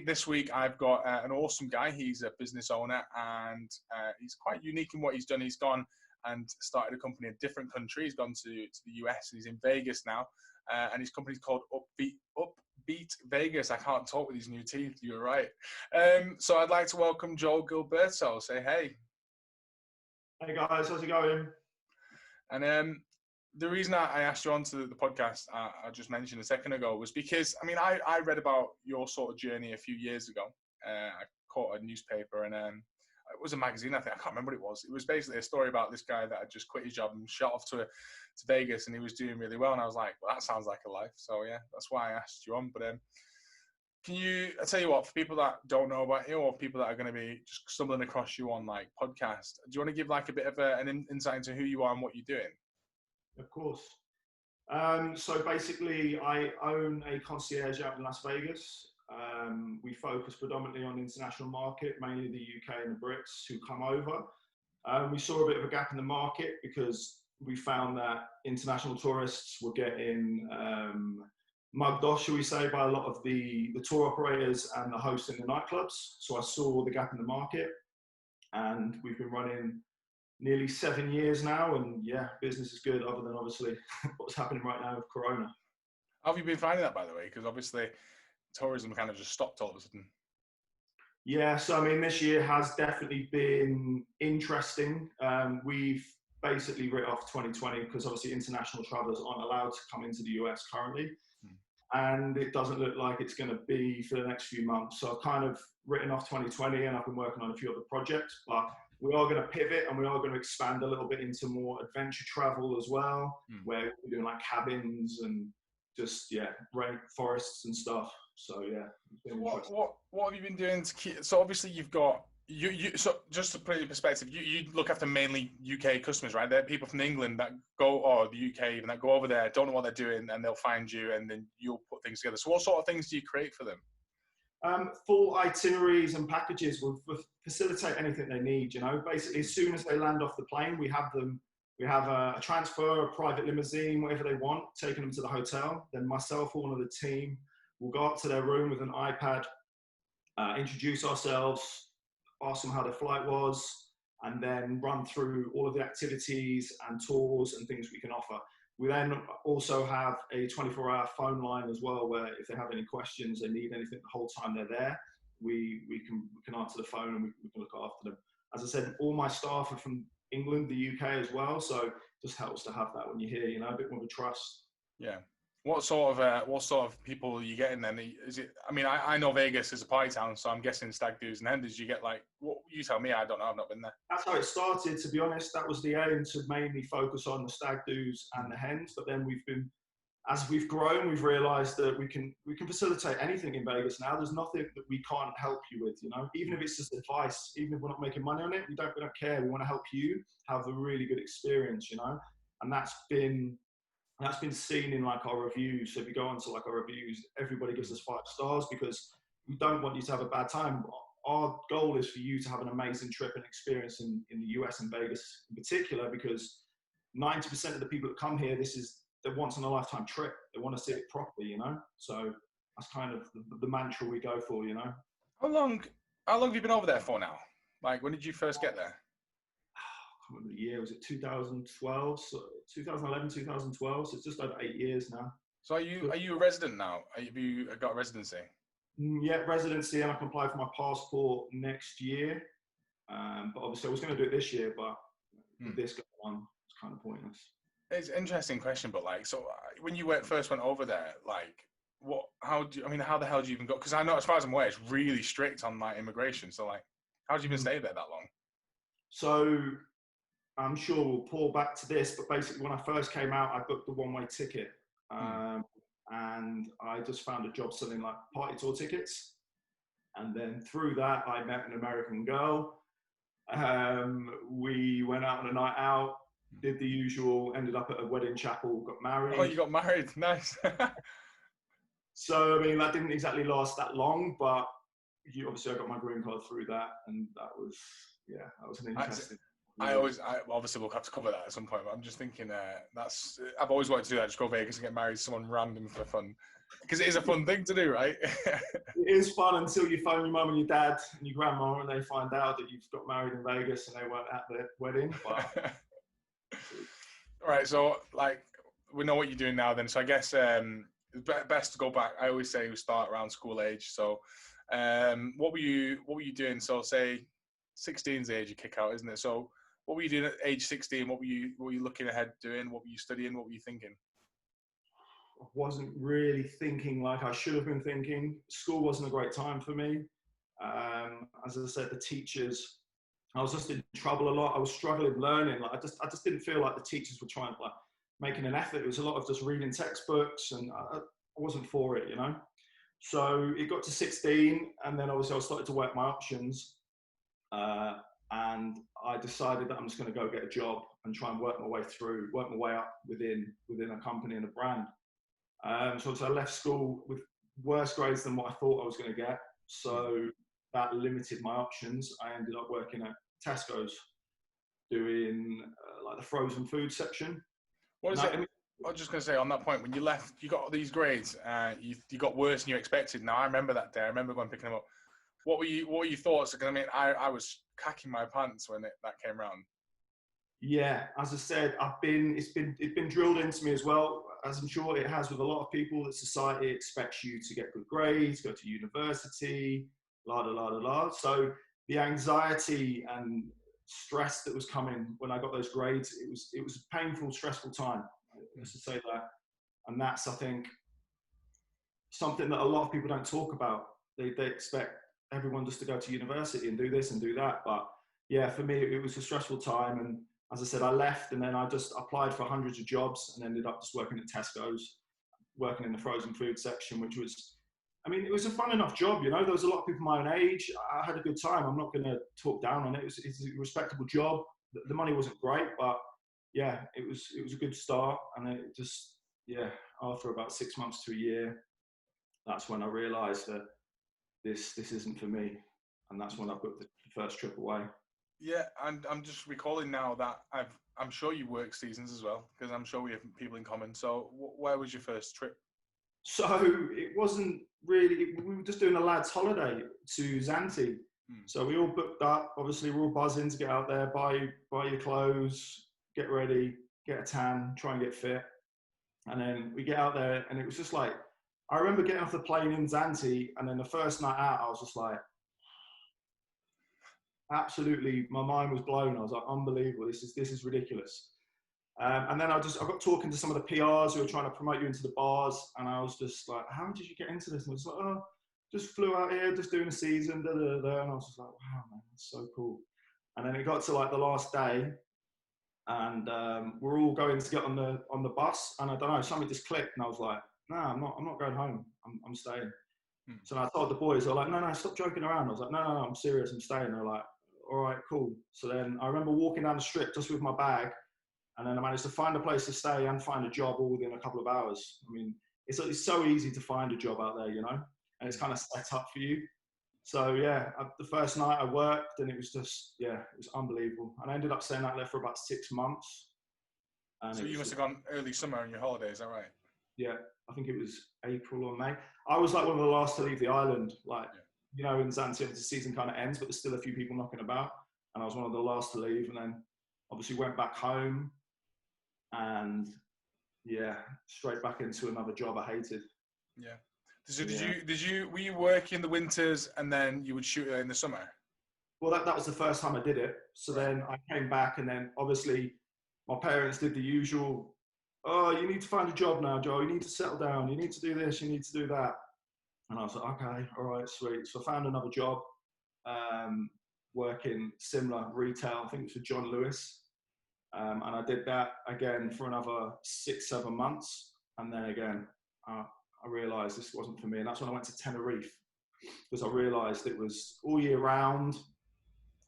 this week I've got an awesome guy. He's a business owner, and he's quite unique in what he's done. He's gone and started a company in a different country. He's gone to the US, and he's in Vegas now. And his company's called Upbeat Vegas. I can't talk with these new teeth. You're right. So I'd like to welcome Joel Gilberto. Say hey. Hey guys, how's it going? And the reason I asked you onto the podcast, I just mentioned a second ago, was because, I mean, I read about your sort of journey a few years ago. I caught a newspaper, and it was a magazine, I think. I can't remember what it was. It was basically a story about this guy that had just quit his job and shot off to Vegas, and he was doing really well. And I was like, well, that sounds like a life. So, yeah, that's why I asked you on. But I tell you what, for people that don't know about you, or people that are going to be just stumbling across you on like podcast, do you want to give like a bit of an insight into who you are and what you're doing? Of course. So basically, I own a concierge out in Las Vegas. We focus predominantly on the international market, mainly the UK and the Brits who come over. We saw a bit of a gap in the market because we found that international tourists were getting mugged off, shall we say, by a lot of the tour operators and the hosts in the nightclubs. So I saw the gap in the market, and we've been running nearly 7 years now, and yeah, business is good, other than obviously what's happening right now with Corona. How have you been finding that, by the way? Because obviously tourism kind of just stopped all of a sudden. Yeah, so I mean, this year has definitely been interesting. We've basically written off 2020 because obviously international travelers aren't allowed to come into the US currently. And it doesn't look like it's going to be for the next few months. So I've kind of written off 2020, and I've been working on a few other projects, but we are going to pivot, and we are going to expand a little bit into more adventure travel as well, where we're doing like cabins and just, rainforests and stuff. So yeah. What have you been doing to keep, so obviously you've got, so just to put it in perspective, you look after mainly UK customers, right? There are people from England that go, or the UK even, that go over there, don't know what they're doing, and they'll find you, and then you'll put things together. So what sort of things do you create for them? Full itineraries and packages will facilitate anything they need. You know, basically, as soon as they land off the plane, we have a transfer, a private limousine, whatever they want, taking them to the hotel. Then myself or one of the team will go up to their room with an iPad, introduce ourselves, ask them how their flight was, and then run through all of the activities and tours and things we can offer. We then also have a 24-hour phone line as well, where if they have any questions, they need anything the whole time they're there, we can answer the phone, and we can look after them. As I said, all my staff are from England, the UK as well, so it just helps to have that when you're here, you know, a bit more of a trust. Yeah. What sort of people are you getting then? Is it? I mean, I know Vegas is a party town, so I'm guessing stag do's and henders. You get like, what you tell me? I don't know. I've not been there. That's how it started. To be honest, that was the aim, to mainly focus on the stag do's and the hens. But then as we've grown, we've realised that we can facilitate anything in Vegas now. There's nothing that we can't help you with. You know, even if it's just advice, even if we're not making money on it, we don't care. We want to help you have a really good experience. You know, and that's been seen in like our reviews. So if you go onto like our reviews, everybody gives us 5 stars because we don't want you to have a bad time. Our goal is for you to have an amazing trip and experience in the US and Vegas in particular, because 90% of the people that come here, this is their once in a lifetime trip. They want to see it properly, you know? So that's kind of the mantra we go for, you know? How long have you been over there for now? Like, when did you first get there? The year was it 2012, so 2011, 2012, so it's just over 8 years now. So are you a resident now? Have you got a residency? Yeah, residency, and I can apply for my passport next year. But obviously I was going to do it this year, but with this going on, it's kind of pointless. It's an interesting question, but like, so when you first went over there, like, how the hell do you even go? Because I know, as far as I'm aware, it's really strict on like immigration. So like, how did you even stay there that long? So I'm sure we'll pull back to this, but basically when I first came out, I booked the one-way ticket. And I just found a job selling like party tour tickets. And then through that, I met an American girl. We went out on a night out, did the usual, ended up at a wedding chapel, got married. Oh, you got married, nice. So, I mean, that didn't exactly last that long, but obviously I got my green card through that, and that was an interesting. Obviously we'll have to cover that at some point, but I'm just thinking I've always wanted to do that, just go Vegas and get married to someone random for fun. Because it is a fun thing to do, right? It is fun until you phone your mum and your dad and your grandma and they find out that you've got married in Vegas and they weren't at the wedding. But... Right, so like we know what you're doing now then. So I guess best to go back. I always say we start around school age. So what were you doing? So say 16's the age you kick out, isn't it? So what were you doing at age 16? What were you looking ahead doing? What were you studying? What were you thinking? I wasn't really thinking like I should have been thinking. School wasn't a great time for me. As I said, the teachers, I was just in trouble a lot. I was struggling learning. Like I just didn't feel like the teachers were trying to like making an effort. It was a lot of just reading textbooks, and I wasn't for it, you know. So it got to 16, and then obviously I started to work my options, and I decided that I'm just going to go get a job and try and work my way up within a company and a brand. So I left school with worse grades than what I thought I was going to get. So that limited my options. I ended up working at Tesco's doing like the frozen food section. What is it? I was just going to say on that point, when you left, you got all these grades, you got worse than you expected. Now I remember that day. I remember going picking them up. What were your thoughts? Because I mean, I was cacking my pants when that came around. Yeah, as I said, it's been drilled into me as well, as I'm sure it has with a lot of people, that society expects you to get good grades, go to university, la da la da la. So the anxiety and stress that was coming when I got those grades, it was a painful, stressful time. Let's just say that. And that's, I think, something that a lot of people don't talk about. They expect everyone just to go to university and do this and do that. But yeah, for me, it was a stressful time. And as I said, I left and then I just applied for hundreds of jobs and ended up just working at Tesco's, working in the frozen food section, which was, I mean, it was a fun enough job, you know. There was a lot of people my own age. I had a good time. I'm not going to talk down on it. It's a respectable job. The money wasn't great, but yeah, it was a good start. And then it just, yeah, after about 6 months to a year, that's when I realised that this isn't for me. And that's when I booked the first trip away. Yeah, and I'm just recalling now that I'm sure you work seasons as well, because I'm sure we have people in common. So where was your first trip? So it wasn't really, we were just doing a lad's holiday to Zante. So we all booked up. Obviously, we're all buzzing to get out there, buy your clothes, get ready, get a tan, try and get fit. And then we get out there, and it was just like, I remember getting off the plane in Zante, and then the first night out, I was just like, absolutely, my mind was blown. I was like, unbelievable, this is ridiculous. And then I got talking to some of the PRs who were trying to promote you into the bars, and I was just like, how did you get into this? And I was like, oh, just flew out here, just doing a season, da, da, da. And I was just like, wow, man, that's so cool. And then it got to like the last day, and we're all going to get on the bus, and I don't know, something just clicked, and I was like, no, I'm not going home. I'm staying. So I told the boys, they were like, no, stop joking around. I was like, no, I'm serious, I'm staying. They're like, all right, cool. So then I remember walking down the strip just with my bag, and then I managed to find a place to stay and find a job all within a couple of hours. I mean, it's so easy to find a job out there, you know, and it's kind of set up for you. So yeah, the first night I worked, and it was just, yeah, it was unbelievable. And I ended up staying out there for about 6 months. And so you must have gone early summer on your holidays, is that right? Yeah, I think it was April or May. I was like one of the last to leave the island. Like, you know, in Zante, the season kind of ends, but there's still a few people knocking about. And I was one of the last to leave. And then obviously went back home, and yeah, straight back into another job I hated. Yeah. So were you working in the winters and then you would shoot it in the summer? Well, that was the first time I did it. So then I came back, and then obviously my parents did the usual, oh, you need to find a job now, Joel. You need to settle down. You need to do this. You need to do that. And I was like, okay, all right, sweet. So I found another job, working similar retail. I think it was for John Lewis. And I did that again for another 6-7 months. And then again, I realized this wasn't for me. And that's when I went to Tenerife, because I realized it was all year round,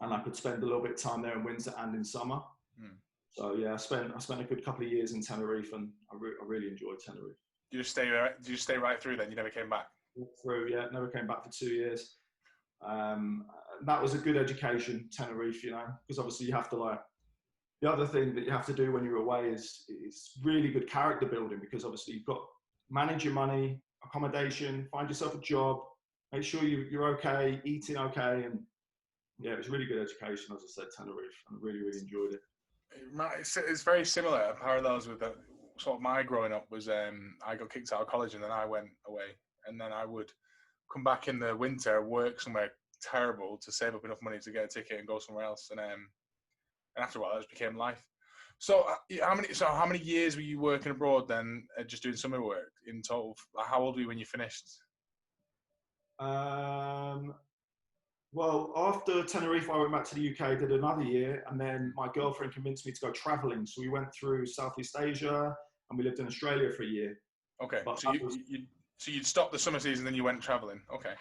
and I could spend a little bit of time there in winter and in summer. So yeah, I spent a good couple of years in Tenerife, and I really enjoyed Tenerife. Did you stay right through then? You never came back? Through, yeah, never came back for 2 years. That was a good education, Tenerife, you know, because obviously you have to like the other thing that you have to do when you're away is really good character building, because obviously you've got to manage your money, accommodation, find yourself a job, make sure you're okay, eating okay. And yeah, it was really good education, as I said, Tenerife. I really, really enjoyed it. It's very similar. Parallels with that. Sort of my growing up was I got kicked out of college and then I went away, and then I would come back in the winter, work somewhere terrible to save up enough money to get a ticket and go somewhere else, and after a while that just became life. So how many years were you working abroad then, just doing summer work in total? Like, how old were you when you finished? Well, after Tenerife, I went back to the UK, did another year, and then my girlfriend convinced me to go traveling. So we went through Southeast Asia, and we lived in Australia for a year. Okay, but so you'd stopped the summer season, then you went traveling. Okay.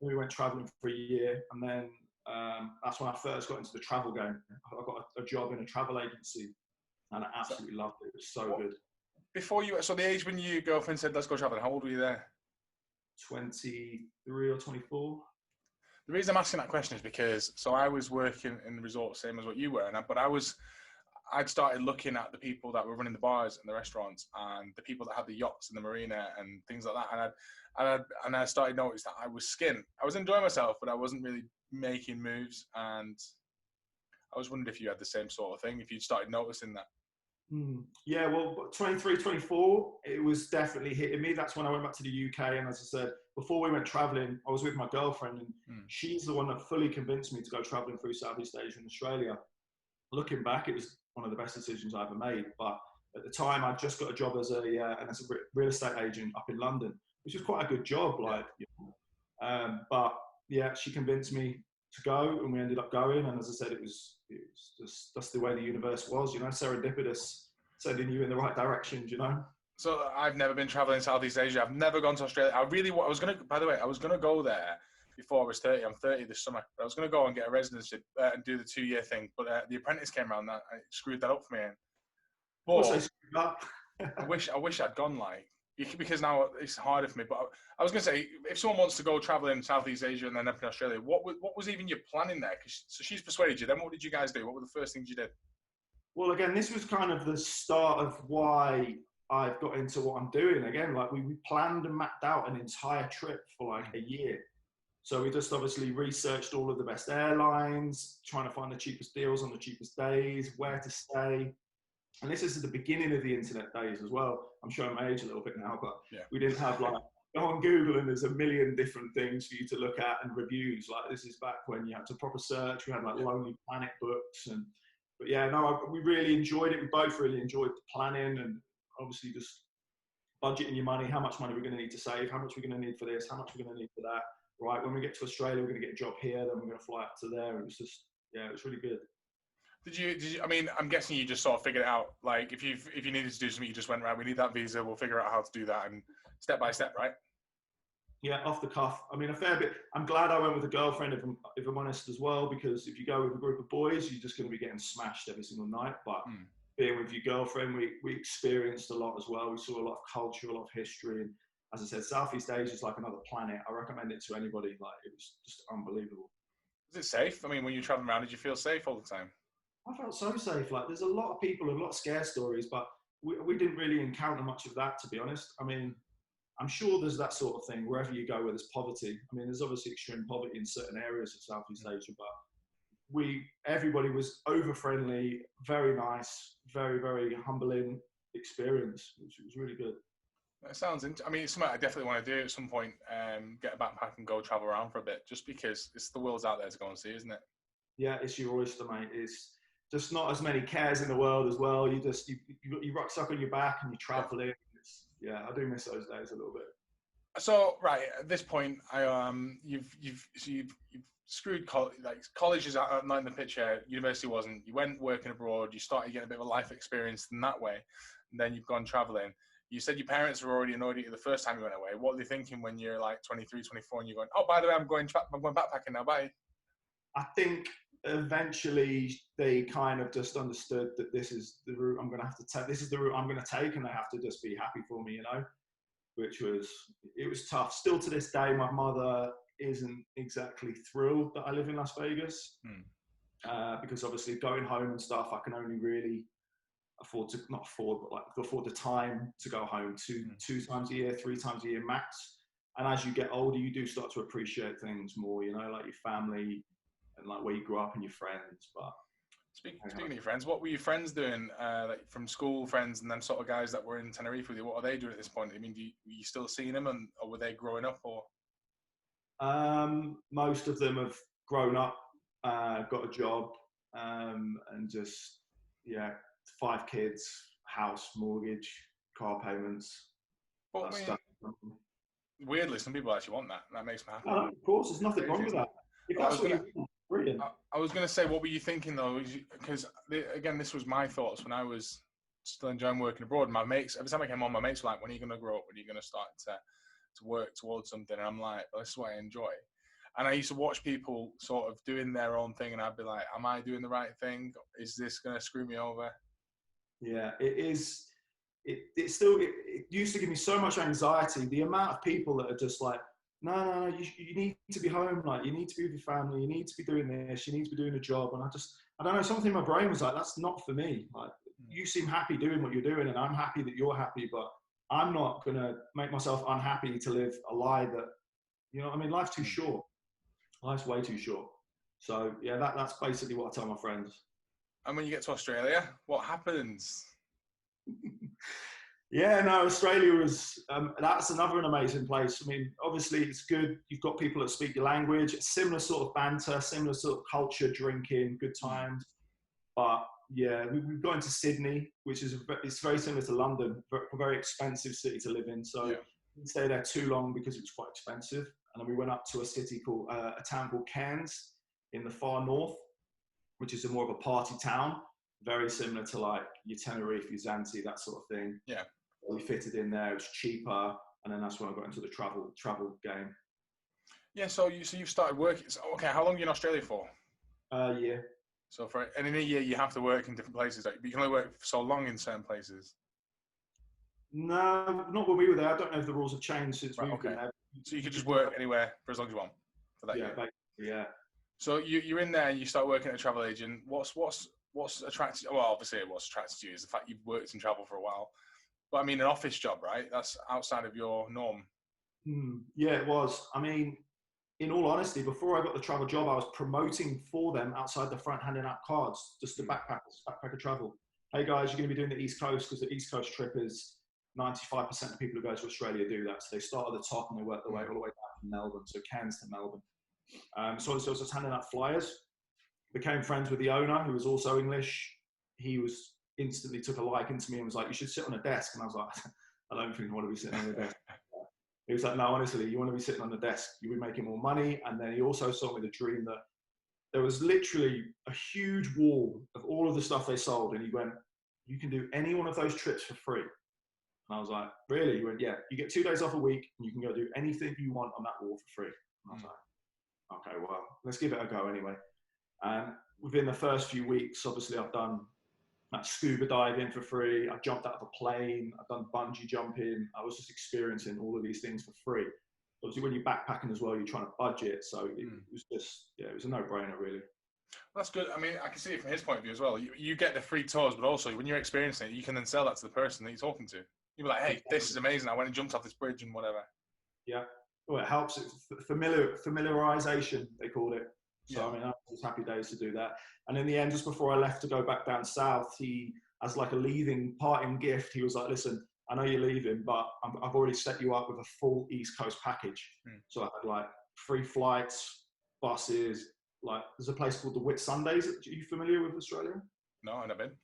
We went traveling for a year, and then that's when I first got into the travel game. I got a job in a travel agency, and I absolutely loved it. It was so good. So the age when your girlfriend said, let's go traveling, how old were you there? 23 or 24. The reason I'm asking that question is because, so I was working in the resort, same as what you were, but I'd started looking at the people that were running the bars and the restaurants and the people that had the yachts in the marina and things like that. And I started noticing that I was skint. I was enjoying myself, but I wasn't really making moves. And I was wondering if you had the same sort of thing, if you'd started noticing that. Yeah, well, 23, 24, it was definitely hitting me. That's when I went back to the UK. And as I said, before we went traveling, I was with my girlfriend, and she's the one that fully convinced me to go traveling through Southeast Asia and Australia. Looking back, it was one of the best decisions I ever made. But at the time, I just got a job as a real estate agent up in London, which was quite a good job. But yeah, she convinced me to go, and we ended up going. And as I said, it was just that's the way the universe was, serendipitous, sending you in the right direction, So I've never been traveling Southeast Asia. I've never gone to Australia. I was going to go there before I was 30. I'm 30 this summer. But I was going to go and get a residency and do the 2-year thing. But the apprentice came around, that I screwed that up for me. I wish I'd gone, because now it's harder for me. But I was going to say, if someone wants to go traveling Southeast Asia and then up in Australia, what was even your planning there? So she's persuaded you. Then what did you guys do? What were the first things you did? Well, again, this was kind of the start of why I've got into what I'm doing. Again, we planned and mapped out an entire trip for a year. So we just obviously researched all of the best airlines, trying to find the cheapest deals on the cheapest days, where to stay. And this is at the beginning of the internet days as well. I'm showing my age a little bit now, but we didn't have go on Google and there's a million different things for you to look at and reviews. This is back when you had to proper search. We had Lonely Planet books but yeah, no, we really enjoyed it. We both really enjoyed the planning and obviously just budgeting your money, how much money we're going to need to save, how much we're going to need for this, how much we're going to need for that. Right, when we get to Australia, we're going to get a job here, then we're going to fly up to there. It was just, it was really good. Did you? I mean, I'm guessing you just sort of figured it out. If you needed to do something, you just went, right, we need that visa, we'll figure out how to do that, and step by step, right? Yeah, off the cuff. I mean, a fair bit. I'm glad I went with a girlfriend, if I'm honest, as well, because if you go with a group of boys, you're just going to be getting smashed every single night. But being with your girlfriend, we experienced a lot as well. We saw a lot of culture, a lot of history. And as I said, Southeast Asia is like another planet. I recommend it to anybody. It was just unbelievable. Was it safe? I mean, when you're traveling around, did you feel safe all the time? I felt so safe. There's a lot of people, a lot of scare stories, but we didn't really encounter much of that, to be honest. I mean, I'm sure there's that sort of thing wherever you go where there's poverty. I mean, there's obviously extreme poverty in certain areas of Southeast Asia, but everybody was over friendly, very nice, very, very humbling experience, which was really good. That sounds I mean, it's something I definitely want to do at some point, get a backpack and go travel around for a bit, just because the world's out there to go and see, isn't it? Yeah, it's your oyster, mate. It's just not as many cares in the world as well. You got your rucksack on your back and you're traveling. Yeah, I do miss those days a little bit. So right at this point, you've screwed college. College is not in the picture. University wasn't. You went working abroad. You started getting a bit of a life experience in that way, and then you've gone traveling. You said your parents were already annoyed at you the first time you went away. What are they thinking when you're 23, 24, and you're going, oh, by the way, I'm going backpacking now. Bye. I think eventually they kind of just understood that this is the route I'm going to have to take. This is the route I'm going to take, and they have to just be happy for me, it was tough. Still to this day, my mother isn't exactly thrilled that I live in Las Vegas. because obviously going home and stuff, I can only really afford to, not afford, but like afford the time to go home two times a year, 3 times a year max. And as you get older, you do start to appreciate things more, you know, like your family and like where you grew up and your friends. But speaking of your friends, what were your friends doing, like from school friends and them sort of guys that were in Tenerife with you? What are they doing at this point? I mean, were you still seeing them, or were they growing up, or? Most of them have grown up, got a job, and just, yeah, 5 kids, house, mortgage, car payments. But I mean, weirdly, some people actually want that. That makes me happy. No, of course, there's nothing wrong with that. If that's what you want, brilliant. I was going to say, what were you thinking though? Because again, this was my thoughts when I was still enjoying working abroad. My mates, every time I came on, my mates were like, "When are you going to grow up? When are you going to start to work towards something?" And I'm like, well, "This is what I enjoy." And I used to watch people sort of doing their own thing, and I'd be like, "Am I doing the right thing? Is this going to screw me over?" Yeah, it is. It used to give me so much anxiety. The amount of people that are just like, no, you need to be home. Like, you need to be with your family. You need to be doing this. You need to be doing a job. And I don't know, something in my brain was like, that's not for me. Like, you seem happy doing what you're doing, and I'm happy that you're happy, but I'm not going to make myself unhappy to live a lie that, you know what I mean? Life's too short. Life's way too short. So yeah, that's basically what I tell my friends. And when you get to Australia, what happens? Yeah, no, Australia was, that's another amazing place. I mean, obviously it's good. You've got people that speak your language, similar sort of banter, similar sort of culture, drinking, good times. But yeah, we've gone to Sydney, which is, it's very similar to London, a very expensive city to live in. So we didn't stay there too long because it was quite expensive. And then we went up to a town called Cairns in the far north, which is more of a party town. Very similar to like your Tenerife, your Zante, that sort of thing. Yeah. We fitted in there, it was cheaper, and then that's when I got into the travel game. Yeah, so you've started working. So, okay, how long are you in Australia for? A year. So and in a year you have to work in different places, but you can only work for so long in certain places. No, not when we were there. I don't know if the rules have changed since we've been there. So you could just work anywhere for as long as you want for that year. Yeah. So you're in there, and you start working at a travel agent. What's attracted? Well, obviously, what's attracted you is the fact you've worked in travel for a while. But I mean, an office job, right? That's outside of your norm. Yeah, it was. I mean, in all honesty, before I got the travel job, I was promoting for them outside the front, handing out cards, just to backpacker travel. Hey guys, you're going to be doing the East Coast, because the East Coast trip is 95% of people who go to Australia do that. So they start at the top and they work their way all the way down from Melbourne, so Cairns to Melbourne. So I was just handing out flyers. Became friends with the owner, who was also English. He instantly took a liking to me and was like, "You should sit on a desk." And I was like, "I don't think I want to be sitting on a desk." He was like, "No, honestly, you want to be sitting on the desk. You'll be making more money." And then he also saw me the dream that there was literally a huge wall of all of the stuff they sold. And he went, "You can do any one of those trips for free." And I was like, "Really?" He went, "Yeah, you get 2 days off a week and you can go do anything you want on that wall for free." And I was like, "Okay, well, let's give it a go anyway." And within the first few weeks, obviously I've done scuba diving for free. I jumped out of a plane. I've done bungee jumping. I was just experiencing all of these things for free. Obviously, when you're backpacking as well, you're trying to budget. So it was just, yeah, it was a no-brainer, really. That's good. I mean, I can see it from his point of view as well. You get the free tours, but also when you're experiencing it, you can then sell that to the person that you're talking to. You'll be like, "Hey, this is amazing. I went and jumped off this bridge and whatever." Yeah. Well, it helps. Familiarization, they called it. So, I mean, I was happy days to do that. And in the end, just before I left to go back down south, he, as like a parting gift, he was like, "Listen, I know you're leaving, but I've already set you up with a full East Coast package." So I had like free flights, buses, like there's a place called the Whitsundays. Are you familiar with Australia? No, I've never been.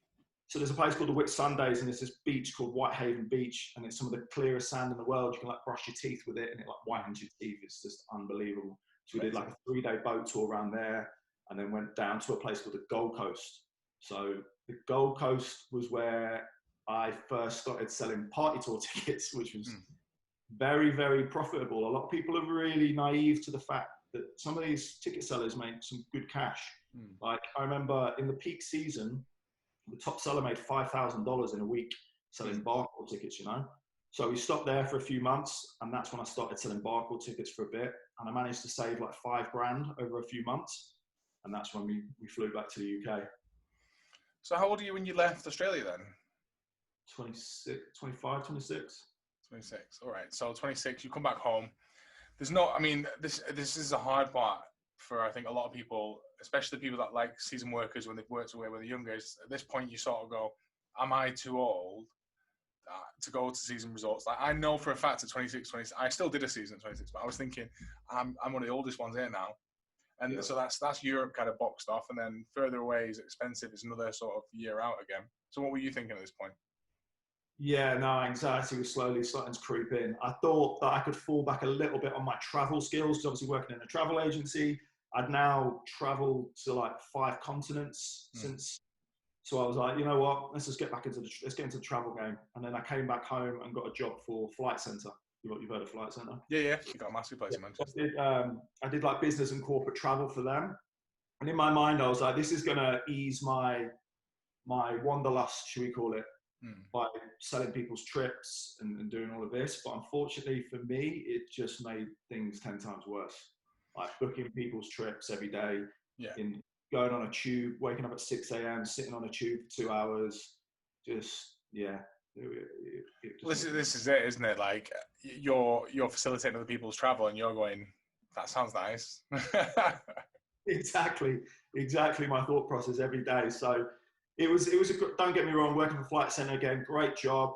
So there's a place called the Whitsundays, and there's this beach called Whitehaven Beach, and it's some of the clearest sand in the world. You can like brush your teeth with it, and it like whitens your teeth. It's just unbelievable. So we did like a 3-day boat tour around there, and then went down to a place called the Gold Coast. So the Gold Coast was where I first started selling party tour tickets, which was very, very profitable. A lot of people are really naive to the fact that some of these ticket sellers make some good cash. Like I remember in the peak season, the top seller made $5,000 in a week selling barcode tickets, you know? So we stopped there for a few months, and that's when I started selling barcode tickets for a bit. And I managed to save like $5,000 over a few months. And that's when we flew back to the UK. So how old are you when you left Australia then? 26, 25, 26. 26. All right. So 26, you come back home. There's no, I mean, this is a hard part for, I think, a lot of people, especially people that like season workers when they've worked away when they're younger. At this point, you sort of go, am I too old to go to season resorts? Like, I know for a fact at 26, I still did a season at 26, but I was thinking, I'm one of the oldest ones here now. And so that's Europe kind of boxed off. And then further away is expensive. It's another sort of year out again. So what were you thinking at this point? Yeah, no, anxiety was slowly starting to creep in. I thought that I could fall back a little bit on my travel skills, because obviously working in a travel agency, I'd now traveled to like 5 continents since. So I was like, you know what, let's just get back into let's get into the travel game. And then I came back home and got a job for Flight Centre. You've heard of Flight Centre? Yeah. You got a massive place in Manchester. I did like business and corporate travel for them. And in my mind, I was like, this is going to ease my wanderlust, should we call it, by selling people's trips and doing all of this. But unfortunately for me, it just made things 10 times worse. Like booking people's trips every day, going on a tube, waking up at 6 a.m., sitting on a tube for 2 hours. Just, yeah. This is it, isn't it? Like you're facilitating other people's travel and you're going, that sounds nice. Exactly my thought process every day. So it was a good, don't get me wrong, working for Flight Centre again, great job,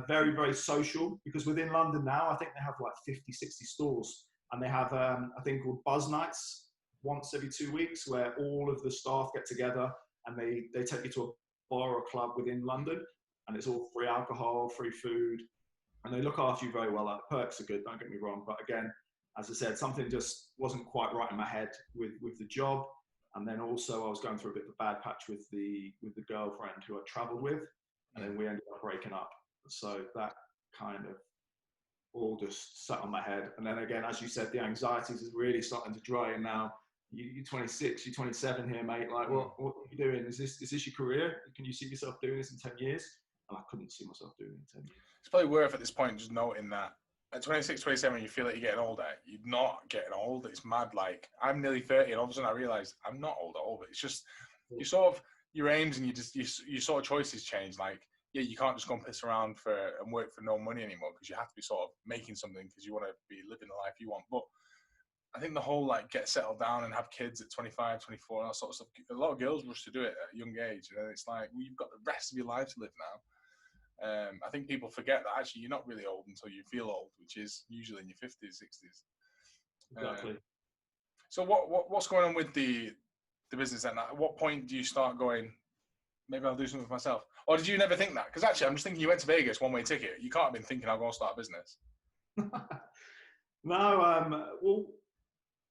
very, very social, because within London now, I think they have like 50, 60 stores, and they have a thing called Buzz Nights once every 2 weeks where all of the staff get together and they take you to a bar or club within London, and it's all free alcohol, free food, and they look after you very well. Like, the perks are good, don't get me wrong, but again, as I said, something just wasn't quite right in my head with the job. And then also I was going through a bit of a bad patch with the girlfriend who I traveled with, and then we ended up breaking up. So that kind of all just sat on my head. And then again, as you said, the anxieties is really starting to dry. And now you're 26, you're 27 here, mate. Like, what are you doing? Is this your career? Can you see yourself doing this in 10 years? And I couldn't see myself doing it in 10 years. It's probably worth at this point just noting that at 26, 27, you feel like you're getting older. You're not getting old. It's mad. Like, I'm nearly 30, and all of a sudden I realised I'm not old at all. But it's just, you sort of, your aims and your sort of choices change. Like, yeah, you can't just go and piss around and work for no money anymore, because you have to be sort of making something because you want to be living the life you want. But I think the whole, like, get settled down and have kids at 25, 24, and that sort of stuff, a lot of girls rush to do it at a young age. And it's like, well, you've got the rest of your life to live now. I think people forget that actually you're not really old until you feel old, which is usually in your 50s, 60s. Exactly. So what's going on with the business then? At what point do you start going, maybe I'll do something for myself? Or did you never think that? Because actually, I'm just thinking you went to Vegas, one-way ticket. You can't have been thinking I'll go and start a business. No, well,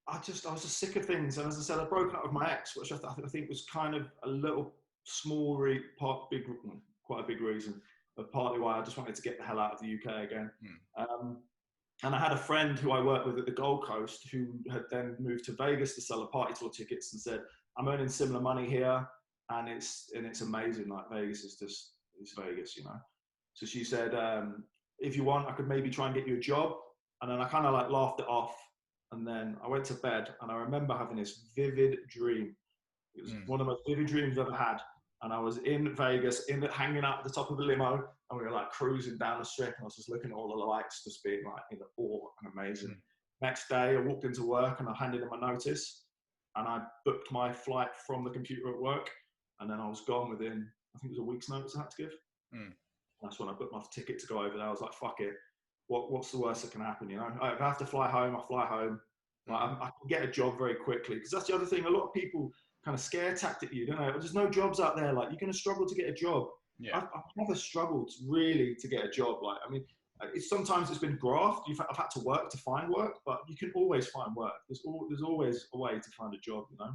I was just sick of things. And as I said, I'd broken up with my ex, which I think was kind of a little small, quite a big reason. But partly why I just wanted to get the hell out of the UK again. And I had a friend who I worked with at the Gold Coast who had then moved to Vegas to sell a party tour tickets, and said, I'm earning similar money here, and it's amazing. Like, Vegas is just, it's Vegas, you know. So she said, if you want, I could maybe try and get you a job. And then I kind of like laughed it off. And then I went to bed, and I remember having this vivid dream. It was one of the most vivid dreams I've ever had. And I was in Vegas, hanging out at the top of the limo, and we were like cruising down the strip, and I was just looking at all the lights, just being like in awe and amazing. Next day, I walked into work and I handed in my notice, and I booked my flight from the computer at work, and then I was gone within, I think it was a week's notice I had to give. That's when I booked my ticket to go over there. I was like, fuck it. What's the worst that can happen, you know? If I have to fly home, I fly home. Like, I can get a job very quickly, because that's the other thing. A lot of people kind of scare tactic you, don't know? There's no jobs out there. Like, you're going to struggle to get a job. I've never struggled really to get a job. Like, I mean, sometimes it's been graft. I've had to work to find work, but you can always find work. There's always a way to find a job, you know?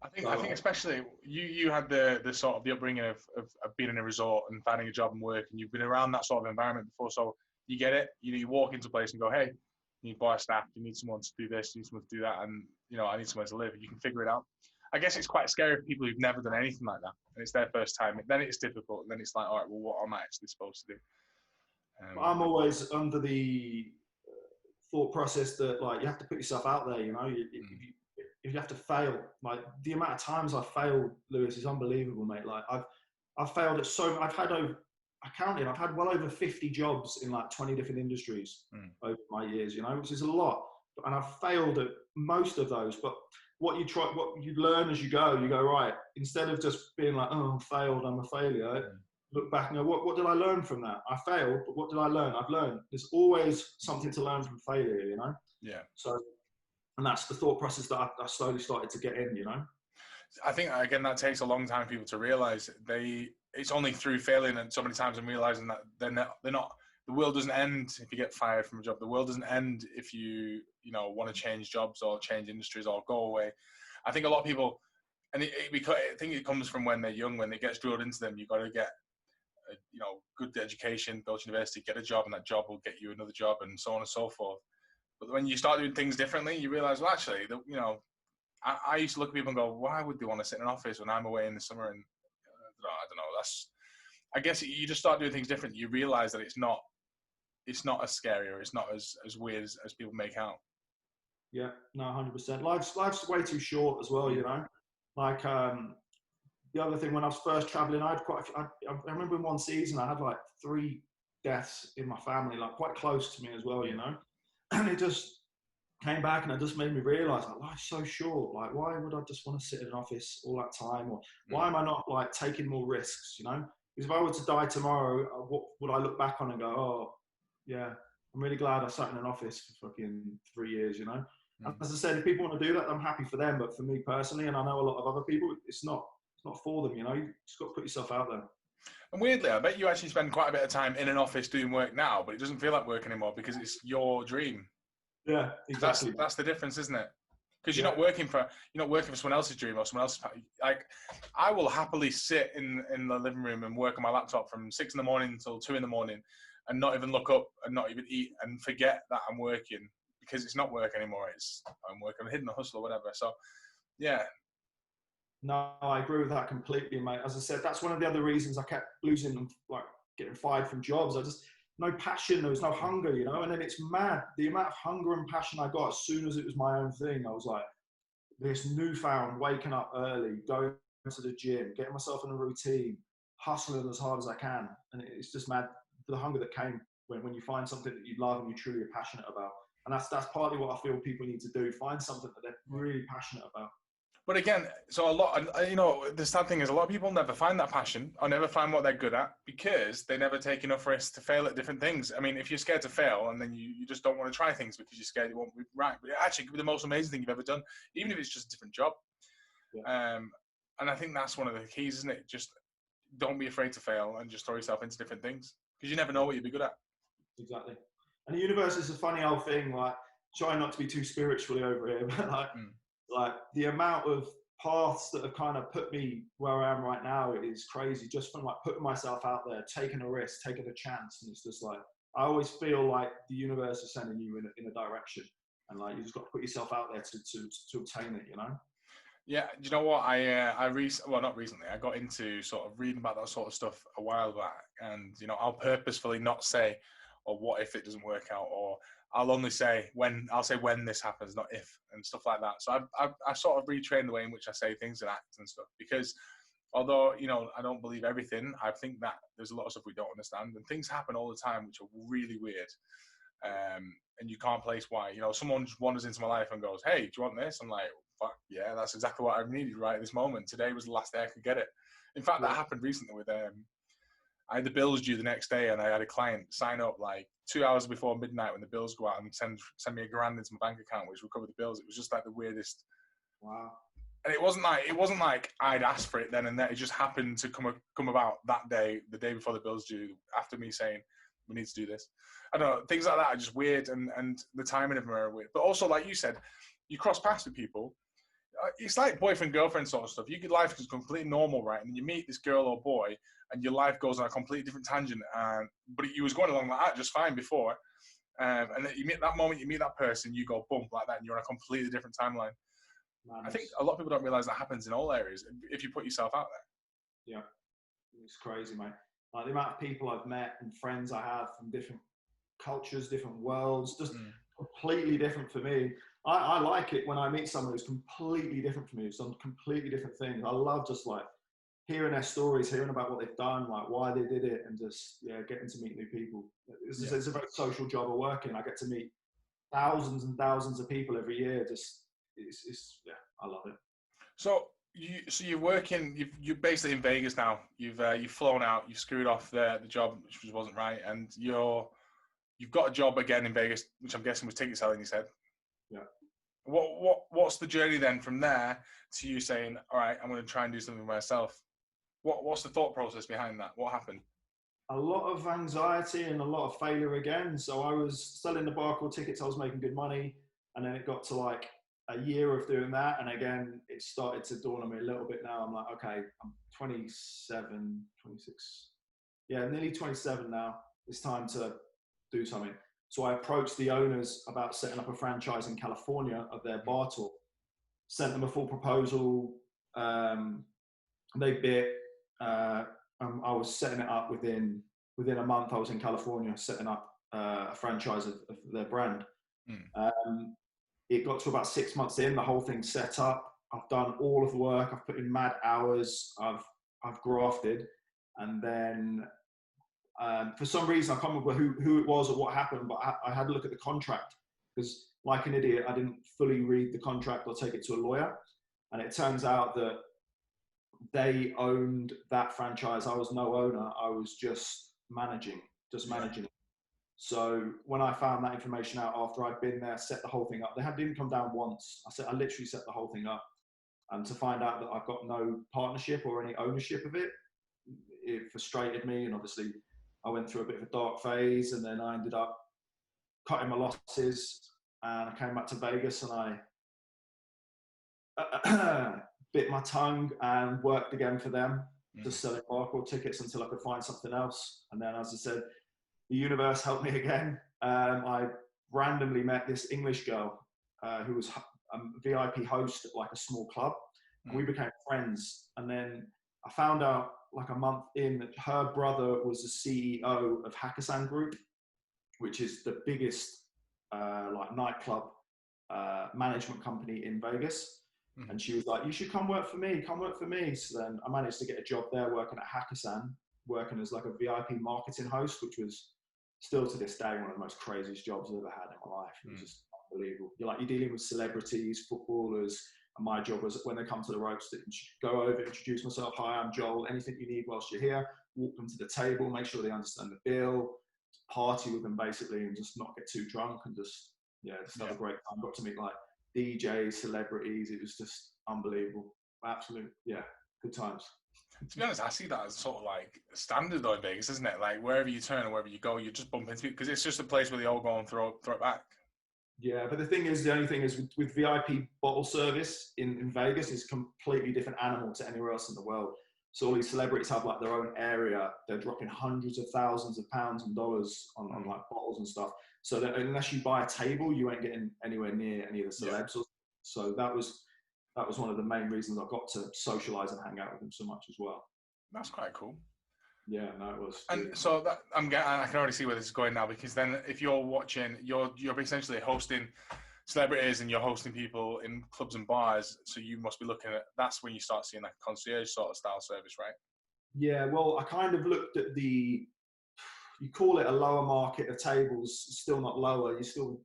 I think especially you had the sort of the upbringing of being in a resort and finding a job and work, and you've been around that sort of environment before, so you get it. You walk into a place and go, hey, you need bar staff, you need someone to do this, you need someone to do that, and I need somewhere to live. You can figure it out. I guess it's quite scary for people who've never done anything like that, and it's their first time. Then it's difficult, and then it's like, all right, well, what am I actually supposed to do? I'm always under the thought process that, like, you have to put yourself out there, you know. if you have to fail, like the amount of times I've failed, Lewis, is unbelievable, mate. Like I've failed at I've had I've had well over 50 jobs in like 20 different industries over my years, you know, which is a lot. And I've failed at most of those. But what you learn as you go, right, instead of just being like, oh, I failed, I'm a failure, look back and go, what did I learn from that? I failed, but what did I learn? I've learned. There's always something to learn from failure, you know? Yeah. So, and that's the thought process that I slowly started to get in, you know? I think, again, that takes a long time for people to realize. It's only through failing and so many times and realizing that they're not, the world doesn't end if you get fired from a job. The world doesn't end if you want to change jobs or change industries or go away. I think a lot of people, and I think it comes from when they're young, when it gets drilled into them, you've got to get a, good education, go to university, get a job, and that job will get you another job, and so on and so forth. But when you start doing things differently, you realize, well, actually, I used to look at people and go, why would they want to sit in an office when I'm away in the summer? And I don't know. I guess you just start doing things different. You realize that it's not as scary, or it's not as weird as people make out. Yeah, no, 100%. Life's way too short as well, you know. Like the other thing, when I was first traveling, I remember in one season I had like 3 deaths in my family, like quite close to me as well, you know. And it just came back, and it just made me realize, like, life's so short. Like, why would I just want to sit in an office all that time? Or why am I not like taking more risks, you know? Because if I were to die tomorrow, what would I look back on and go, oh, yeah, I'm really glad I sat in an office for fucking 3 years, you know? As I said, if people want to do that, I'm happy for them. But for me personally, and I know a lot of other people, it's not for them, you know? You've just got to put yourself out there. And weirdly, I bet you actually spend quite a bit of time in an office doing work now, but it doesn't feel like work anymore because it's your dream. Yeah, exactly. That's the difference, isn't it? Because you're not working for someone else's dream or someone else's. Like, I will happily sit in the living room and work on my laptop from 6 a.m. until 2 a.m. and not even look up and not even eat and forget that I'm working, because it's not work anymore. I'm working, I'm hitting a hustle or whatever. So, yeah. No, I agree with that completely, mate. As I said, that's one of the other reasons I kept losing and like getting fired from jobs. No passion, there was no hunger, you know. And then it's mad the amount of hunger and passion I got as soon as it was my own thing. I was like, this newfound waking up early, going to the gym, getting myself in a routine, hustling as hard as I can. And it's just mad, the hunger that came when you find something that you love and you truly are passionate about. And that's partly what I feel people need to do. Find something that they're really passionate about. But again, so the sad thing is a lot of people never find that passion or never find what they're good at because they never take enough risks to fail at different things. I mean, if you're scared to fail and then you just don't want to try things because you're scared it won't be right, but it actually could be the most amazing thing you've ever done, even if it's just a different job. Yeah. And I think that's one of the keys, isn't it? Just don't be afraid to fail and just throw yourself into different things because you never know what you'll be good at. Exactly. And the universe is a funny old thing, like, try not to be too spiritually over here, but like the amount of paths that have kind of put me where I am right now is crazy, just from like putting myself out there, taking a risk, taking a chance. And it's just like, I always feel like the universe is sending you in a direction, and like you just got to put yourself out there to obtain it, you know? Yeah, do you know what? Not recently. I got into sort of reading about that sort of stuff a while back, and I'll purposefully not say, or what if it doesn't work out, or I'll only say when this happens, not if, and stuff like that. So I sort of retrained the way in which I say things and act and stuff, because although, I don't believe everything, I think that there's a lot of stuff we don't understand, and things happen all the time which are really weird. And you can't place why. Someone just wanders into my life and goes, hey, do you want this? I'm like, fuck yeah, that's exactly what I needed right at this moment. Today was the last day I could get it. In fact, that happened recently with I had the bills due the next day, and I had a client sign up like 2 hours before midnight when the bills go out and send me $1,000 into my bank account, which will cover the bills. It was just like the weirdest. Wow. And it wasn't like I'd asked for it then and there. It just happened to come about that day, the day before the bills due, after me saying we need to do this. I don't know, things like that are just weird, and the timing of them are weird. But also, like you said, you cross paths with people. It's like boyfriend, girlfriend sort of stuff. Your life is completely normal, right? And you meet this girl or boy, and your life goes on a completely different tangent. But you was going along like that just fine before. And then you meet that person, you go bump like that, and you're on a completely different timeline. Madness. I think a lot of people don't realize that happens in all areas if you put yourself out there. Yeah, it's crazy, mate. Like the amount of people I've met and friends I have from different cultures, different worlds, just completely different for me. I like it when I meet someone who's completely different from me, some completely different things. I love just like hearing their stories, hearing about what they've done, like why they did it, and just getting to meet new people. It's a very social job of working. I get to meet thousands and thousands of people every year. Just it's I love it. So you're working. You're basically in Vegas now. You've flown out. You've screwed off the job, which wasn't right, and you've got a job again in Vegas, which I'm guessing was ticket selling. You said. Yeah. What's the journey then from there to you saying, all right, I'm going to try and do something myself? What's the thought process behind that? What happened? A lot of anxiety and a lot of failure again. So I was selling the barcode tickets. I was making good money, and then it got to like a year of doing that, and again it started to dawn on me a little bit. Now I'm like, okay, I'm 27, 26, nearly 27 now. It's time to do something. So I approached the owners about setting up a franchise in California of their bar tour. Sent them a full proposal. They bit. I was setting it up within a month. I was in California setting up a franchise of their brand. It got to about 6 months in. The whole thing's set up. I've done all of the work. I've put in mad hours. I've grafted, and then. For some reason, I can't remember who it was or what happened, but I had to look at the contract because, like an idiot, I didn't fully read the contract or take it to a lawyer. And it turns out that they owned that franchise. I was no owner. I was just managing it. So when I found that information out after I'd been there, set the whole thing up, didn't come down once. I literally set the whole thing up. And to find out that I've got no partnership or any ownership of it, it frustrated me. And obviously, I went through a bit of a dark phase, and then I ended up cutting my losses, and I came back to Vegas, and I bit my tongue and worked again for them, just selling barcode tickets until I could find something else. And then, as I said, the universe helped me again. I randomly met this English girl who was a VIP host at like a small club, and we became friends. And then I found out like a month in that her brother was the CEO of Hakkasan Group, which is the biggest like nightclub management company in Vegas. And she was like, you should come work for me. So then I managed to get a job there working at Hakkasan, working as like a VIP marketing host, which was still to this day one of the most craziest jobs I've ever had in my life. It was just unbelievable. You're dealing with celebrities, footballers. And my job was, when they come to the ropes, to go over, introduce myself. Hi, I'm Joel. Anything you need whilst you're here, walk them to the table, make sure they understand the bill, party with them basically, and just not get too drunk, and just have a great time. Got to meet like DJs, celebrities. It was just unbelievable. Absolute, good times. To be honest, I see that as sort of like standard though in Vegas, isn't it? Like wherever you turn and wherever you go, you just bump into it because it's just a place where they all go and throw it back. Yeah, but the only thing is with VIP bottle service in Vegas is a completely different animal to anywhere else in the world. So all these celebrities have like their own area. They're dropping hundreds of thousands of pounds and dollars on like bottles and stuff. So that unless you buy a table, you ain't getting anywhere near any of the celebs. Yeah. So that was one of the main reasons I got to socialize and hang out with them so much as well. That's quite cool. Yeah, no, it was. And so that I can already see where this is going now, because then if you're watching, you're essentially hosting celebrities and you're hosting people in clubs and bars. So you must be looking at, that's when you start seeing like a concierge sort of style service, right? Yeah, well, I kind of looked at you call it a lower market of tables, still not lower. The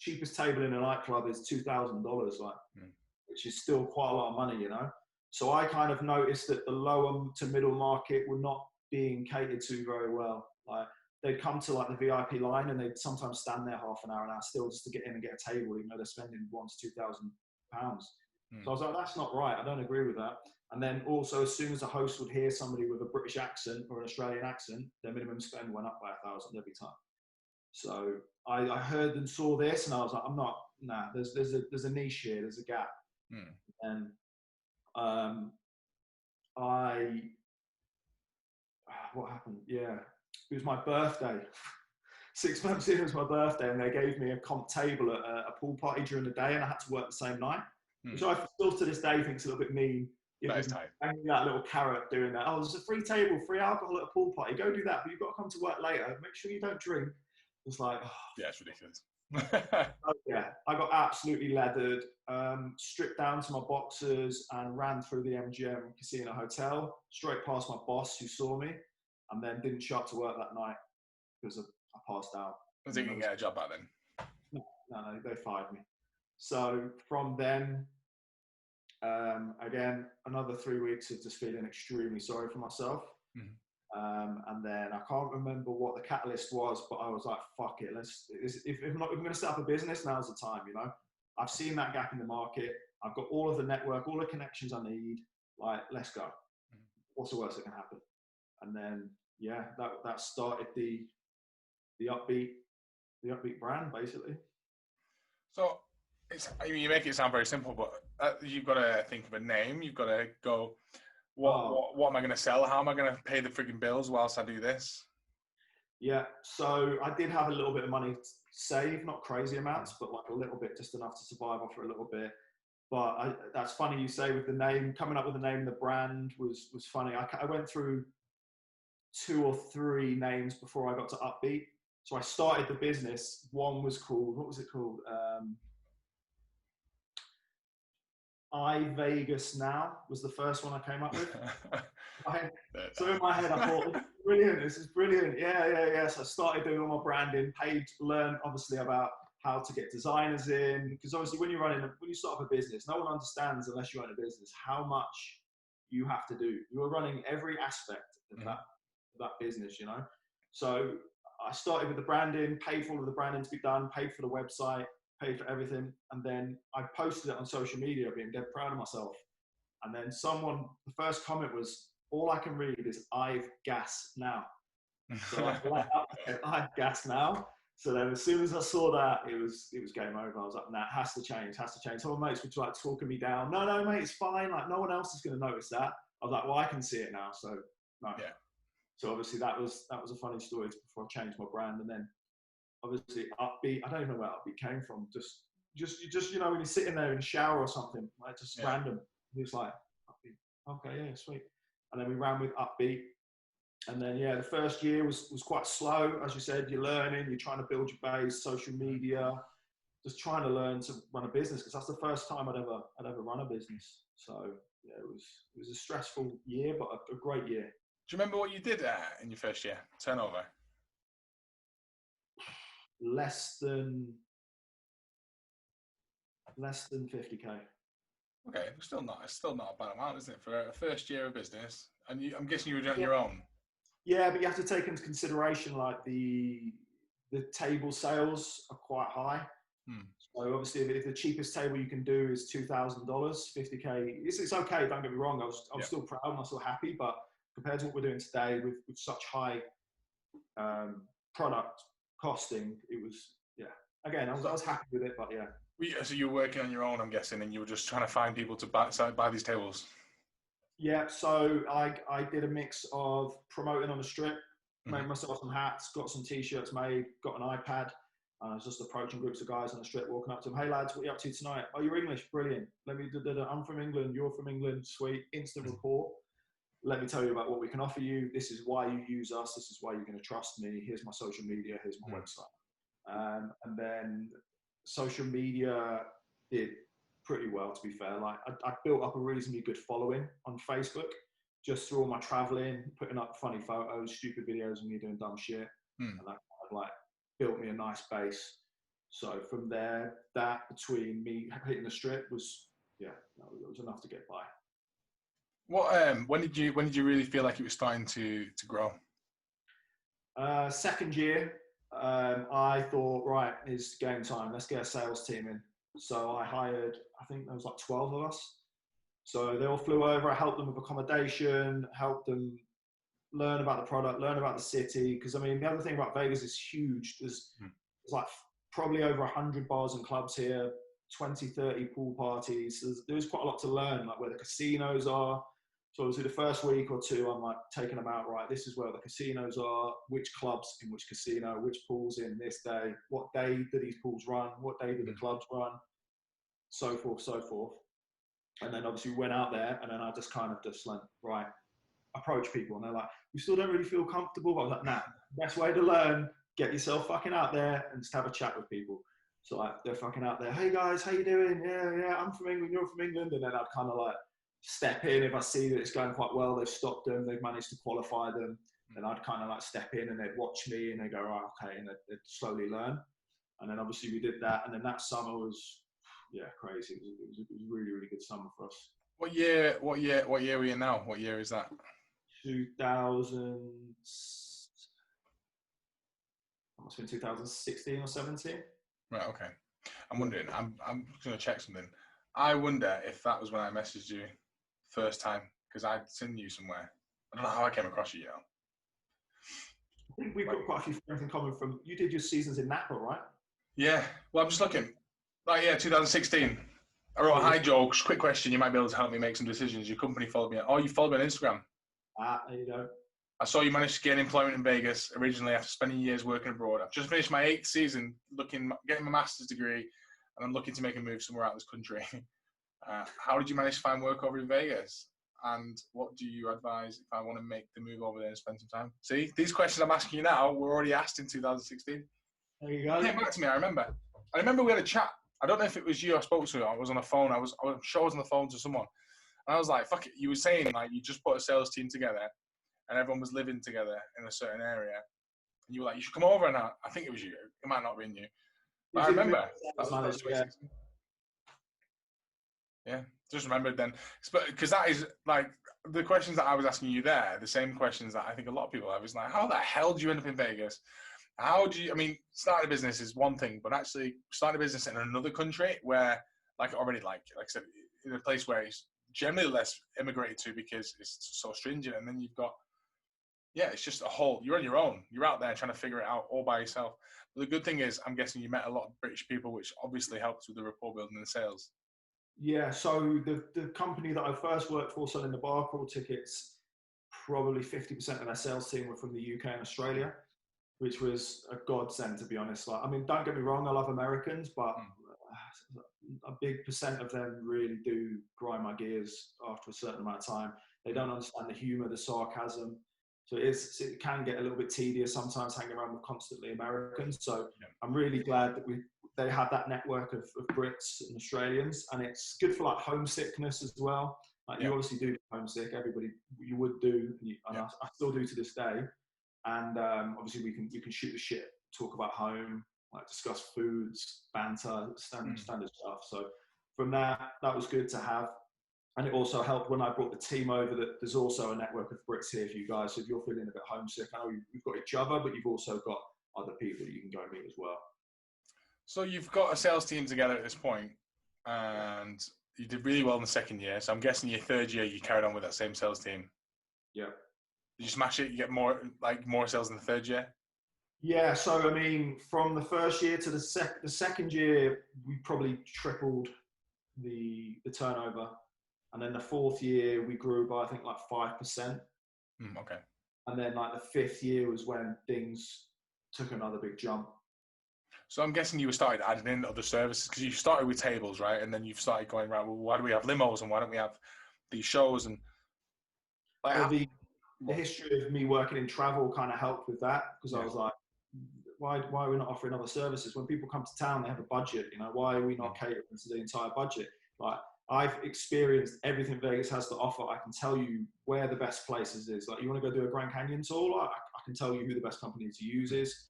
cheapest table in a nightclub is $2,000, which is still quite a lot of money, So I kind of noticed that the lower to middle market were not being catered to very well. Like they'd come to like the VIP line and they'd sometimes stand there half an hour still just to get in and get a table, even though they're spending £1,000 to £2,000. So I was like, that's not right. I don't agree with that. And then also, as soon as a host would hear somebody with a British accent or an Australian accent, their minimum spend went up by $1,000 every time. So I heard and saw this, and I was like, there's a niche here, there's a gap. And what happened? Yeah, it was my birthday. 6 months in, it was my birthday, and they gave me a comp table at a pool party during the day, and I had to work the same night, which I still to this day think's a little bit mean. That little carrot doing that. Oh, there's a free table, free alcohol at a pool party. Go do that, but you've got to come to work later. Make sure you don't drink. It's like, Yeah, it's ridiculous. oh, yeah, I got absolutely leathered, stripped down to my boxers and ran through the MGM Casino Hotel, straight past my boss who saw me, and then didn't show up to work that night because I passed out. I think you can get a job back then. No, they fired me. So from then, again, another 3 weeks of just feeling extremely sorry for myself. And then I can't remember what the catalyst was, but I was like, fuck it. If I'm going to set up a business, now's the time, you know? I've seen that gap in the market. I've got all of the network, all the connections I need. Like, let's go. What's the worst that can happen? And then, yeah, that started the upbeat brand, basically. So you make it sound very simple, but you've got to think of a name. You've got to go, what am I going to sell? How am I going to pay the freaking bills whilst I do this? Yeah, so I did have a little bit of money saved, not crazy amounts, but like a little bit, just enough to survive off for a little bit. But that's funny you say with the name, coming up with the name, the brand was funny. I went through 2 or 3 names before I got to Upbeat. So I started the business. One was called, what was it called? iVegas Now was the first one I came up with. So in my head, I thought, this is brilliant. Yeah. So I started doing all my branding, learned obviously about how to get designers in. Because obviously when you start up a business, no one understands unless you own a business, how much you have to do. You're running every aspect of that business, you know? So I started with the branding, paid for all of the branding to be done, paid for the website, paid for everything. And then I posted it on social media, being dead proud of myself. And then the first comment was, all I can read is I've gas now. So I flat out said, I've gas now. So then as soon as I saw that, it was game over. I was like, nah, it has to change. Some of my mates were like talking me down. No, mate, it's fine. Like no one else is going to notice that. I was like, well, I can see it now. So no. Yeah. So obviously that was a funny story before I changed my brand. And then obviously Upbeat, I don't even know where Upbeat came from. Just you know, when you're sitting there in the shower or something, like just random. He was like, Upbeat. Okay, yeah, sweet. And then we ran with Upbeat. And then, yeah, the first year was quite slow. As you said, you're learning, you're trying to build your base, social media, just trying to learn to run a business, because that's the first time I'd ever run a business. So yeah, it was a stressful year, but a great year. Do you remember what you did in your first year, turnover? Less than 50K. Okay, it's still not a bad amount, isn't it, for a first year of business? And I'm guessing you were doing your own. Yeah, but you have to take into consideration like the table sales are quite high. So obviously, if the cheapest table you can do is $2,000, 50K, it's okay. Don't get me wrong. I was still proud and I was still happy, but compared to what we're doing today with such high product costing, it was Again, I was happy with it, but yeah. So you were working on your own, I'm guessing, and you were just trying to find people to buy these tables. Yeah, so I did a mix of promoting on the strip, made myself some hats, got some t-shirts made, got an iPad. I was just approaching groups of guys on the strip, walking up to them. Hey lads, what are you up to tonight? Oh, you're English, brilliant. I'm from England, you're from England, sweet, instant rapport. Let me tell you about what we can offer you. This is why you use us. This is why you're going to trust me. Here's my social media. Here's my website. And then social media did pretty well, to be fair. Like I built up a reasonably good following on Facebook just through all my traveling, putting up funny photos, stupid videos of me doing dumb shit. And that kind of like built me a nice base. So from there, that between me hitting the strip was enough to get by. When did you really feel like it was starting to grow? Second year, I thought, right, it's game time. Let's get a sales team in. So I hired, I think there was like 12 of us. So they all flew over. I helped them with accommodation, helped them learn about the product, learn about the city. Because I mean, the other thing about Vegas is huge. There's like probably over 100 bars and clubs here, 20, 30 pool parties. There's quite a lot to learn, like where the casinos are. So obviously the first week or two, I'm like taking them out, right, this is where the casinos are, which clubs in which casino, which pools in this day, what day do these pools run, what day do the clubs run, so forth. And then obviously we went out there, and then I just kind of just like, right, approach people. And they're like, we still don't really feel comfortable. But I was like, nah, best way to learn get yourself fucking out there and just have a chat with people. So like they're fucking out there. Hey guys, how you doing? Yeah, I'm from England. You're from England. And then I'd kind of like step in if I see that it's going quite well. They've stopped them. They've managed to qualify them. Then I'd kind of like step in and they'd watch me and they go, oh, okay, and they'd slowly learn. And then obviously we did that. And then that summer was, yeah, crazy. It was a really, really good summer for us. What year are we in now? What year is that? 2000. Must have been 2016 or 17. Right. Okay. I'm wondering. I'm going to check something. I wonder if that was when I messaged you first time because I'd seen you somewhere. I don't know how I came across you. I think we've got quite a few friends in common from. You did your seasons in Napa, right? Yeah. Well, I'm just looking. Like, yeah, 2016. I wrote, hi, Joel. Quick question. You might be able to help me make some decisions. Your company followed me. Oh, you followed me on Instagram. There you go. I saw you managed to gain employment in Vegas originally after spending years working abroad. I've just finished my 8th season, getting my master's degree, and I'm looking to make a move somewhere out of this country. How did you manage to find work over in Vegas? And what do you advise if I want to make the move over there and spend some time? See, these questions I'm asking you now were already asked in 2016. There you go. It came back to me, I remember we had a chat. I don't know if it was you I spoke to. I was on the phone. I was sure I was on the phone to someone. And I was like, fuck it. You were saying, like, you just put a sales team together and everyone was living together in a certain area. And you were like, you should come over. And I think it was you. It might not have been you. But I remember. Yeah, just remembered then. Because that is, like, the questions that I was asking you there, the same questions that I think a lot of people have. Is like, how the hell do you end up in Vegas? How do you, I mean, starting a business is one thing, but actually starting a business in another country where, like, already, like I said, in a place where it's generally less immigrated to because it's so stringent. And then you've got, yeah, it's just a whole, you're on your own. You're out there trying to figure it out all by yourself. But the good thing is, I'm guessing you met a lot of British people, which obviously helps with the rapport building and the sales. Yeah, so the company that I first worked for selling the bar crawl tickets, probably 50% of their sales team were from the UK and Australia, which was a godsend, to be honest. Like, I mean, don't get me wrong, I love Americans, but a big percent of them really do grind my gears after a certain amount of time. They don't understand the humor, the sarcasm. So it can get a little bit tedious sometimes hanging around with constantly Americans. So I'm really glad that they had that network of Brits and Australians, and it's good for like homesickness as well. Like you obviously do homesick, everybody you would do, and I still do to this day. And obviously we can shoot the shit, talk about home, like discuss foods, banter, standard stuff. So from that was good to have. And it also helped when I brought the team over that there's also a network of Brits here for you guys. So if you're feeling a bit homesick, I know you've got each other, but you've also got other people that you can go meet as well. So you've got a sales team together at this point, and you did really well in the second year. So I'm guessing your third year, you carried on with that same sales team. Yeah. Did you smash it? You get more sales in the third year? Yeah. So, I mean, from the first year to the second year, we probably tripled the turnover. And then the fourth year, we grew by, I think, like 5%. Okay. And then like the fifth year was when things took another big jump. So I'm guessing you started adding in other services because you started with tables, right? And then you've started going, right, well, why do we have limos and why don't we have these shows? And like, the history of me working in travel kind of helped with that because I was like, why are we not offering other services? When people come to town, they have a budget. You know, why are we not catering to the entire budget? Like, I've experienced everything Vegas has to offer. I can tell you where the best places is. Like, you want to go do a Grand Canyon tour? I can tell you who the best company to use is,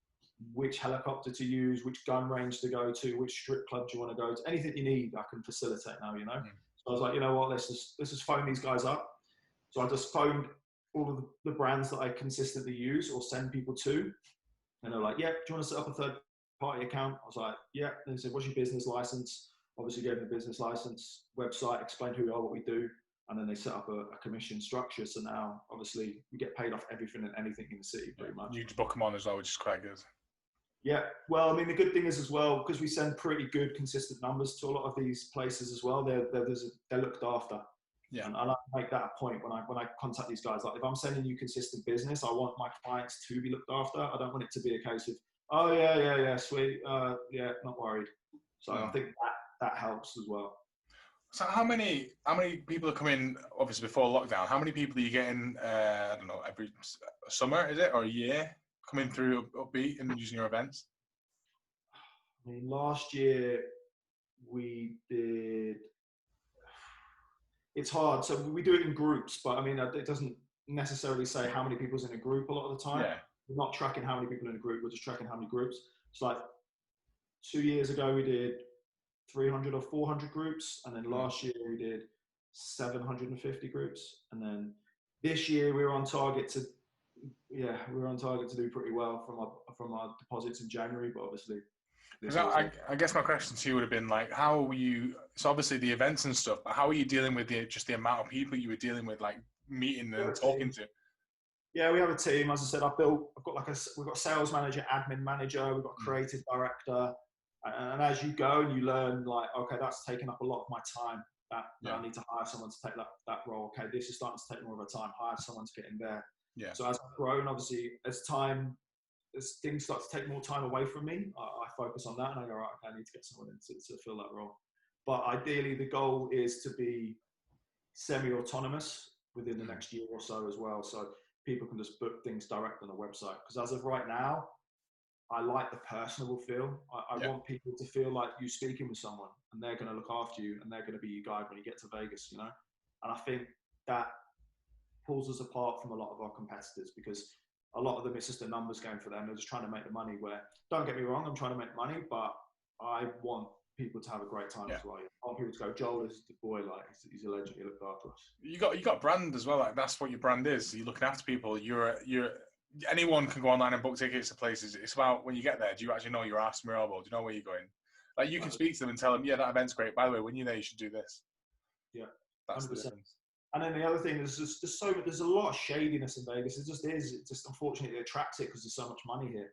which helicopter to use, which gun range to go to, which strip club do you want to go to. Anything you need, I can facilitate now, you know? So I was like, you know what, let's just phone these guys up. So I just phoned all of the brands that I consistently use or send people to. And they're like, yeah, do you want to set up a third party account? I was like, yeah. And they said, what's your business license? Obviously gave them the business license, website, explained who we are, what we do. And then they set up a commission structure. So now, obviously, we get paid off everything and anything in the city, pretty much. You book them on as well, which is quite good. Yeah. Well, I mean, the good thing is as well, because we send pretty good, consistent numbers to a lot of these places as well, they're looked after. Yeah. And I like to make that a point when I contact these guys. Like, if I'm sending you consistent business, I want my clients to be looked after. I don't want it to be a case of, oh, yeah, sweet. Yeah, not worried. So I think that helps as well. So how many people are coming, obviously before lockdown, how many people are you getting, I don't know, every summer, is it, or a year? coming through upbeat and using your events? I mean, last year we did. It's hard. So we do it in groups, but I mean, it doesn't necessarily say how many people's in a group a lot of the time. Yeah. We're not tracking how many people in a group. We're just tracking how many groups. It's like 2 years ago we did 300 or 400 groups, and then last year we did 750 groups, and then this year we were on target to do pretty well from our deposits in January, but obviously. I guess my question to you would have been like, how were you? So obviously the events and stuff, but how are you dealing with just the amount of people you were dealing with, like meeting and talking to? Yeah, we have a team. As I said, we've got a sales manager, admin manager, we've got a creative director, and as you go and you learn, like, okay, that's taking up a lot of my time. I need to hire someone to take that role. Okay, this is starting to take more of a time. Hire someone to get in there. Yeah. So as I've grown, obviously, as things start to take more time away from me, I focus on that and I go, right, okay, I need to get someone in to fill that role. But ideally, the goal is to be semi-autonomous within the next year or so as well. So people can just book things direct on the website. Because as of right now, I like the personable feel. I want people to feel like you're speaking with someone and they're going to look after you and they're going to be your guide when you get to Vegas, you know? And I think that pulls us apart from a lot of our competitors, because a lot of them, it's just a numbers game for them. They're just trying to make the money, where, don't get me wrong, I'm trying to make money, but I want people to have a great time as well. I want people to go, Joel is the boy, like he's a legend, he looked after us. You got brand as well, like that's what your brand is. You're looking after people. You're anyone can go online and book tickets to places. It's about when you get there, do you actually know your ass from your elbow? Do you know where you're going? Like you can speak to them and tell them, yeah, that event's great. By the way, when you're there, you should do this. Yeah, that's 100%. The difference. And then the other thing is there's a lot of shadiness in Vegas. It just unfortunately attracts it because there's so much money here.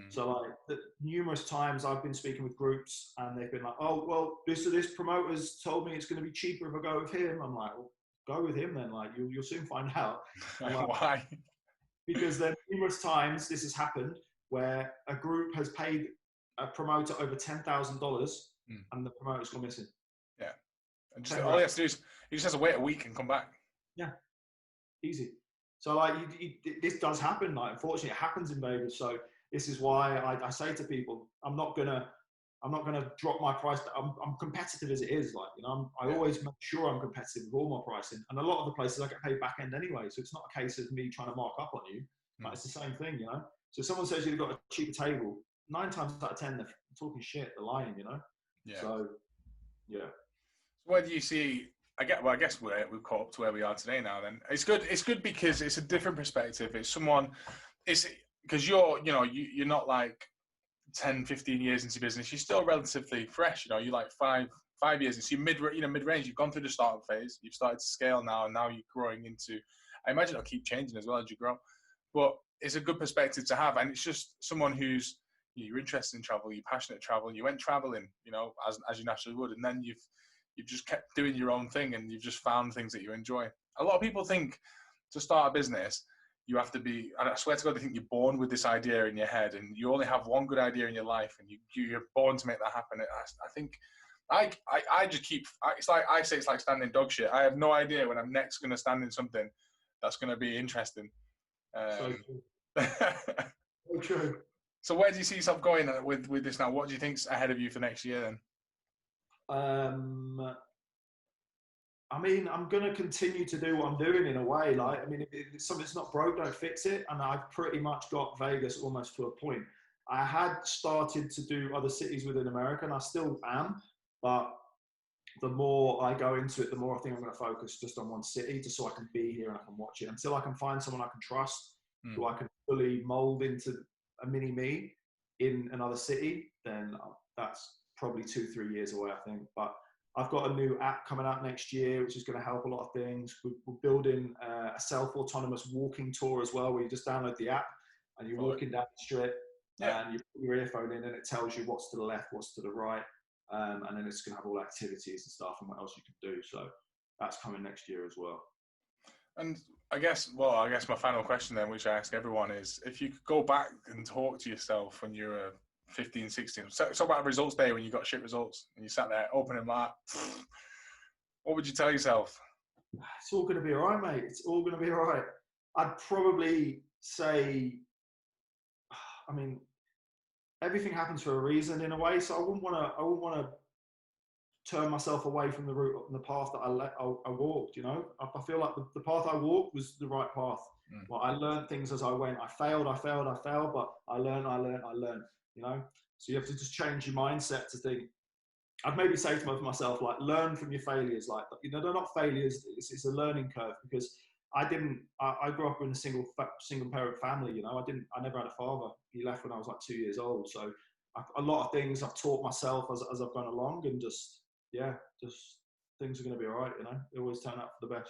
So like numerous times I've been speaking with groups and they've been like, oh, well, this promoter's told me it's going to be cheaper if I go with him. I'm like, well, go with him then. Like you'll soon find out. Like, why? Because there numerous times this has happened where a group has paid a promoter over $10,000 and the promoter's gone missing. Yeah. And just all he has to do is he just has to wait a week and come back. Yeah, easy. So like this does happen. Like unfortunately, it happens in Vegas. So this is why I say to people, I'm not gonna drop my price. I'm competitive as it is. Like I always make sure I'm competitive with all my pricing. And a lot of the places I get paid back end anyway. So it's not a case of me trying to mark up on you. But it's the same thing, you know. So if someone says you've got a cheaper table, 9 times out of 10 they're talking shit. They're lying, you know. Yeah. So yeah. So where do you see? I guess we've caught up to where we are today now. Then it's good. It's good because it's a different perspective. It's because you're not like 10, 15 years into business. You're still relatively fresh. You know, you're like five years into mid-range. You've gone through the startup phase. You've started to scale now, and now you're growing into. I imagine it'll keep changing as well as you grow. But it's a good perspective to have, and it's just someone who's you're interested in travel. You're passionate travel. You went traveling, you know, as you naturally would, and then you've just kept doing your own thing and you've just found things that you enjoy. A lot of people think to start a business, you have to be, and I swear to God, they think you're born with this idea in your head and you only have one good idea in your life and you're born to make that happen. I think I just keep, it's like, I say it's like standing dog shit. I have no idea when I'm next going to stand in something that's going to be interesting. So true. So true. So where do you see yourself going with this now? What do you think's ahead of you for next year then? I mean, I'm going to continue to do what I'm doing in a way. Like, I mean, if something's not broke, don't fix it. And I've pretty much got Vegas almost to a point. I had started to do other cities within America, and I still am. But the more I go into it, the more I think I'm going to focus just on one city, just so I can be here and I can watch it. Until I can find someone I can trust, who I can fully mold into a mini me in another city, then that's probably 2-3 years away, I think. But I've got a new app coming out next year, which is going to help a lot of things. We're building a self-autonomous walking tour as well, where you just download the app and you're walking down the strip and you put your earphone in and it tells you what's to the left, what's to the right. And then it's going to have all activities and stuff and what else you can do. So that's coming next year as well. And I guess my final question then, which I ask everyone, is if you could go back and talk to yourself when you were 15, 16, talk about results day when you got shit results and you sat there opening that, what would you tell yourself? It's all going to be all right, mate. It's all going to be all right. I'd probably say I mean, everything happens for a reason in a way. So I wouldn't want to turn myself away from the route and the path that I walked. You know, I feel like the path I walked was the right path. Well, I learned things as I went. I failed, but I learned. You know, so you have to just change your mindset to think. I'd maybe say to myself, like, learn from your failures. Like, you know, they're not failures. It's a learning curve, because I grew up in a single parent family. You know, I never had a father. He left when I was like 2 years old. So a lot of things I've taught myself as I've gone along, and just things are going to be all right. You know, they always turn out for the best.